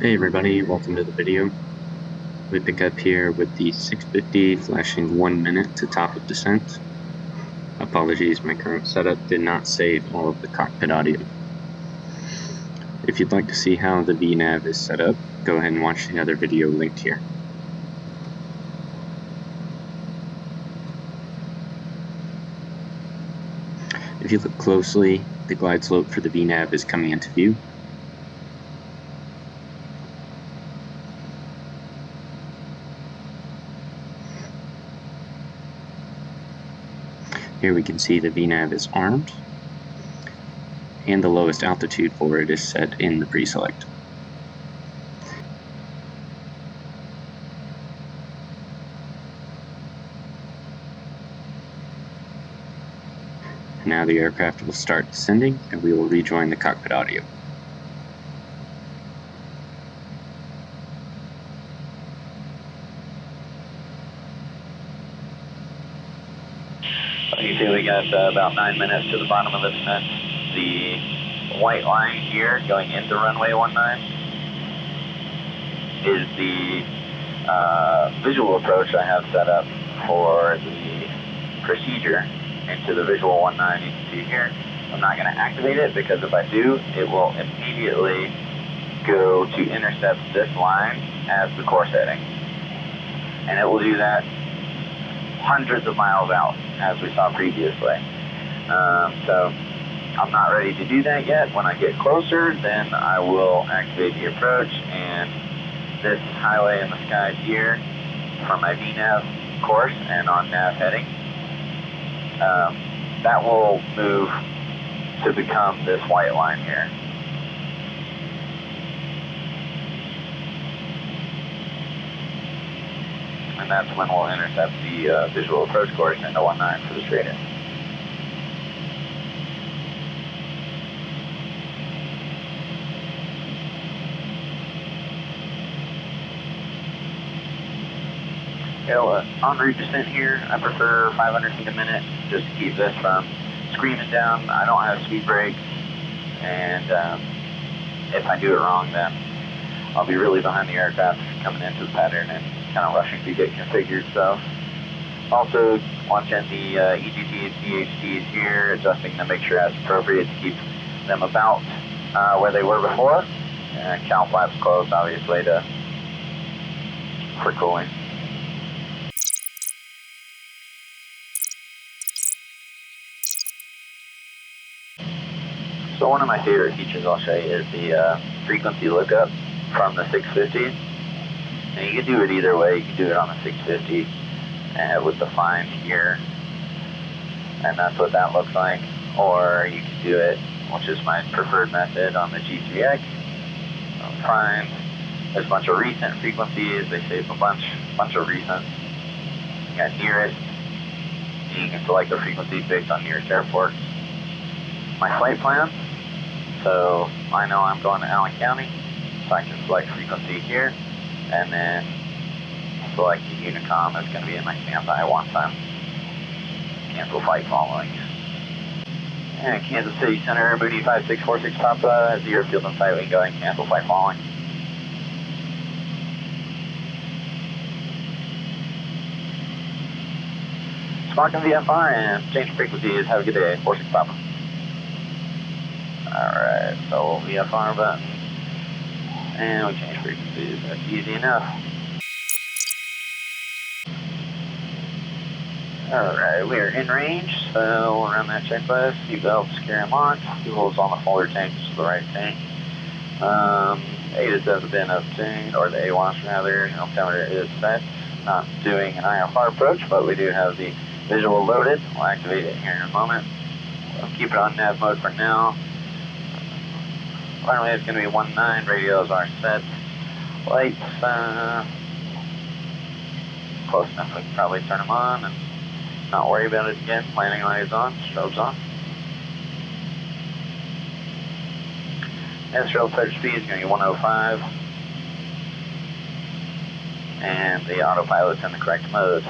Hey everybody, welcome to the video. We pick up here with the 650 flashing 1 minute to top of descent. Apologies, my current setup did not save all of the cockpit audio. If you'd like to see how the VNAV is set up, go ahead and watch the other video linked here. If you look closely, the glide slope for the VNAV is coming into view. Here we can see the VNAV is armed, and the lowest altitude for it is set in the pre-select. Now the aircraft will start descending, and we will rejoin the cockpit audio. You see we got about 9 minutes to the bottom of the descent. The white line here going into runway 19 is the visual approach I have set up for the procedure into the visual 19 you can see here. I'm not going to activate it because if I do, it will immediately go to intercept this line as the course heading. And it will do that hundreds of miles out, as we saw previously. So I'm not ready to do that yet. When I get closer, then I will activate the approach, and this highway in the skies here for my VNAV course and on nav heading, that will move to become this white line here. And that's when we'll intercept the visual approach course into 19 for the straight in. En route descent here, I prefer 500 feet a minute just to keep this from screaming down. I don't have speed brakes, and if I do it wrong, then I'll be really behind the aircraft coming into the pattern and kind of rushing to get configured. So also watching the EGT and DHTs here, adjusting to make sure that's appropriate to keep them about where they were before. And cowl flaps closed, obviously, for cooling. So one of my favorite features I'll show you is the frequency lookup from the 650. And you can do it either way. You can do it on the 650 with the find here, and that's what that looks like. Or you can do it, which is my preferred method, on the G3X. Find there's a bunch of recent frequencies. They save a bunch of recent. You got nearest, and you can select the frequencies based on nearest airport. My flight plan. So I know I'm going to Allen County, so I can select frequency here, and then select the Unicom that's going to be in my standby one time. Cancel flight following. And Kansas City Center, Moody 5646 Papa, 0 field on sight, we can go ahead and cancel flight following. Spark on VFR and change frequencies. Have a good day. 46 Papa. Alright, so VFR button. And we change frequencies. That's easy enough. Alright, we are in range, so we'll run that checklist. Seatbelts secure and locked. Fuel's on the forward tank, which is the right tank. ATIS has been obtained, or the AWAS rather. Altimeter is set. Not doing an IFR approach, but we do have the visual loaded. We'll activate it here in a moment. We'll keep it on nav mode for now. Runway is going to be 19, radios are set. Lights, close enough we can probably turn them on and not worry about it again. Landing lights on, strobes on. Instrumental touch speed is going to be 105. And the autopilot's in the correct mode.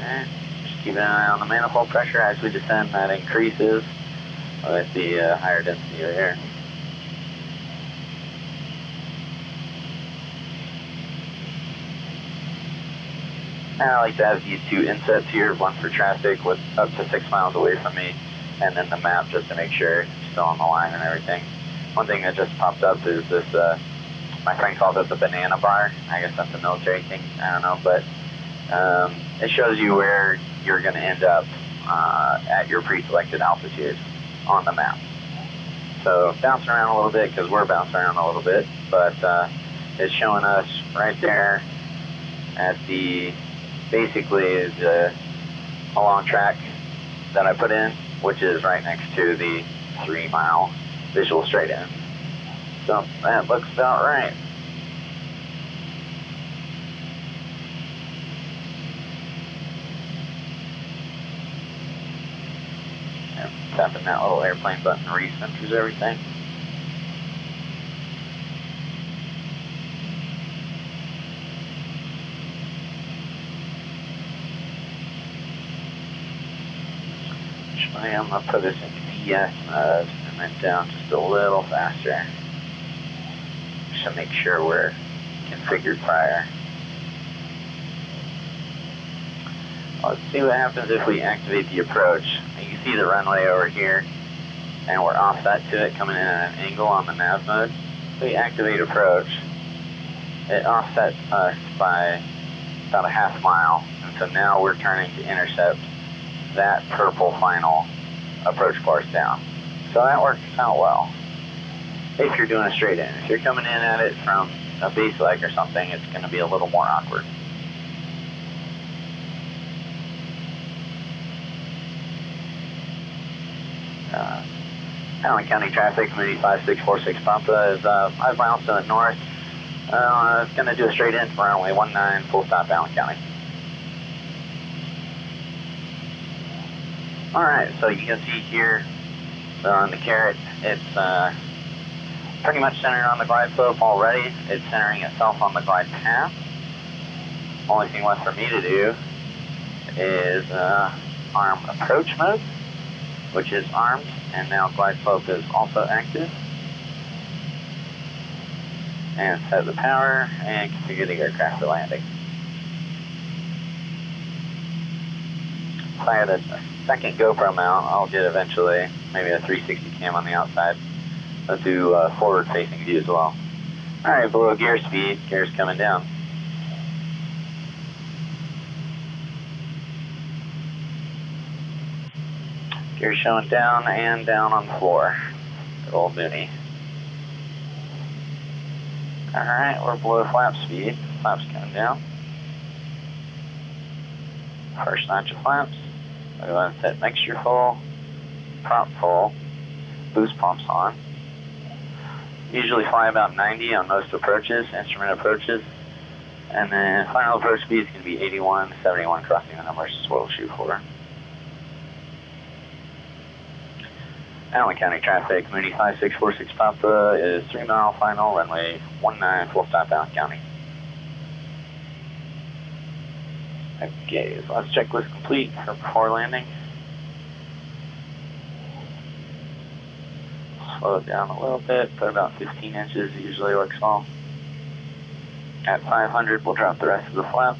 Okay, Keep an eye on the manifold pressure as we descend. That increases with the higher density of air. I like to have these two insets here, one for traffic with up to 6 miles away from me, and then the map just to make sure it's still on the line and everything. One thing that just popped up is this, my friend called it the banana bar. I guess that's a military thing, I don't know, but it shows you where you're going to end up at your pre-selected altitude on the map. So bouncing around a little bit because we're bouncing around a little bit, but it's showing us right there at the, basically the long track that I put in, which is right next to the 3 mile visual straight in. So that looks about right. And tapping that little airplane button recenters everything. I'm going to put this in PS mode and then down just a little faster. Just to make sure we're configured prior. Let's see what happens if we activate the approach. You can see the runway over here, and we're offset to it coming in at an angle on the nav mode. If we activate approach, it offsets us by about a half mile, and so now we're turning to intercept that purple final approach course down. So that works out well if you're doing a straight in. If you're coming in at it from a base leg or something, it's going to be a little more awkward. Allen County traffic, Moody 5646 Pampa is 5 miles to the north. It's going to do a straight in for runway 19, full stop Allen County. Alright, so you can see here on the carrot, it's pretty much centered on the glide slope already. It's centering itself on the glide path. Only thing left for me to do is arm approach mode, which is armed, and now glide slope is also active. And set the power and configure the aircraft for landing. If I had a second GoPro mount, I'll get eventually maybe a 360 cam on the outside. Let's do forward facing view as well. Alright, below gear speed, gear's coming down. Gear showing down and down on the floor. Good old Mooney. Alright, we're below flap speed. Flaps coming down. First notch of flaps. We're going to set mixture full, prop full, boost pumps on. Usually fly about 90 on most approaches, instrument approaches. And then final approach speed is going to be 81, 71 crossing the numbers is what we'll shoot for. Allen County traffic, Moody 5646 Papa is 3 mile final, runway 19, full stop Allen County. Okay, so let's checklist complete for before landing. Slow it down a little bit, put about 15 inches, usually works well. At 500, we'll drop the rest of the flaps.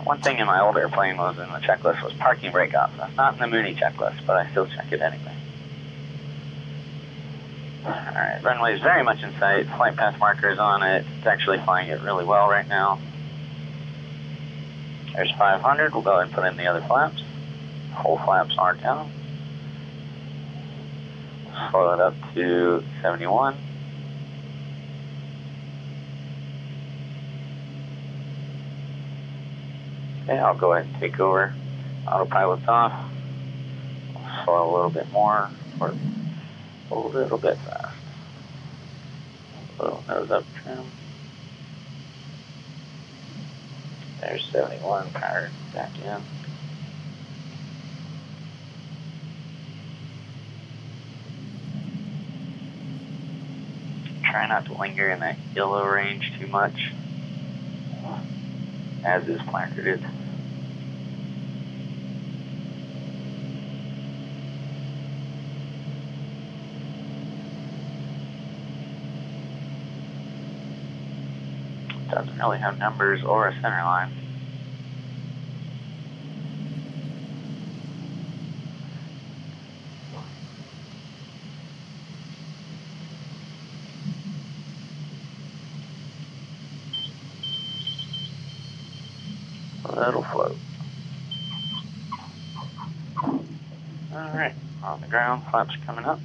One thing in my old airplane was in the checklist was parking brake off. That's not in the Mooney checklist, but I still check it anyway. Alright, runway is very much in sight. Flight path marker is on it. It's actually flying it really well right now. There's 500. We'll go ahead and put in the other flaps. Full flaps are down. Slow it up to 71. Okay, I'll go ahead and take over. Autopilot's off. Slow a little bit more. Or a little bit fast. Little nose up trim. There's 71, power back in. try not to linger in that yellow range too much, as is placarded. Doesn't really have numbers or a center line. It'll float. Alright, on the ground, flaps coming up.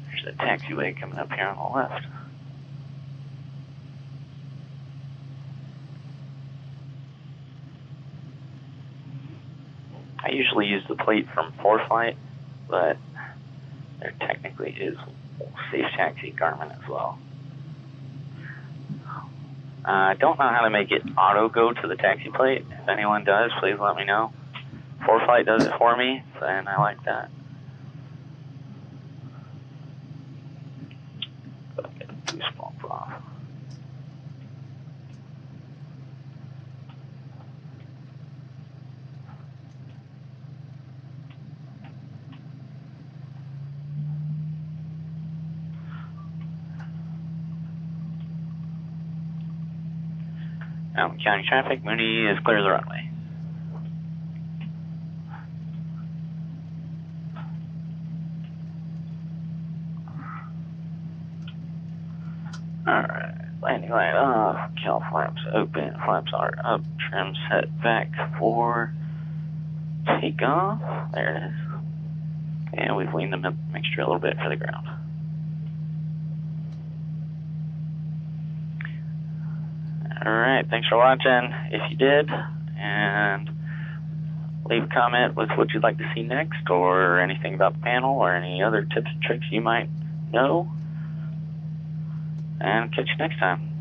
There's a taxiway coming up here on the left. I usually use the plate from ForeFlight, but there technically is Safe Taxi Garmin as well. I don't know how to make it auto go to the taxi plate. If anyone does, please let me know. ForeFlight does it for me, and I like that. Get a boost bump off. County traffic, Mooney is clear of the runway. Alright, landing light off, kill flaps open, flaps are up, trim set back for takeoff. There it is. And we've leaned the mixture a little bit for the ground. Alright, thanks for watching. If you did, and leave a comment with what you'd like to see next, or anything about the panel, or any other tips and tricks you might know. And catch you next time.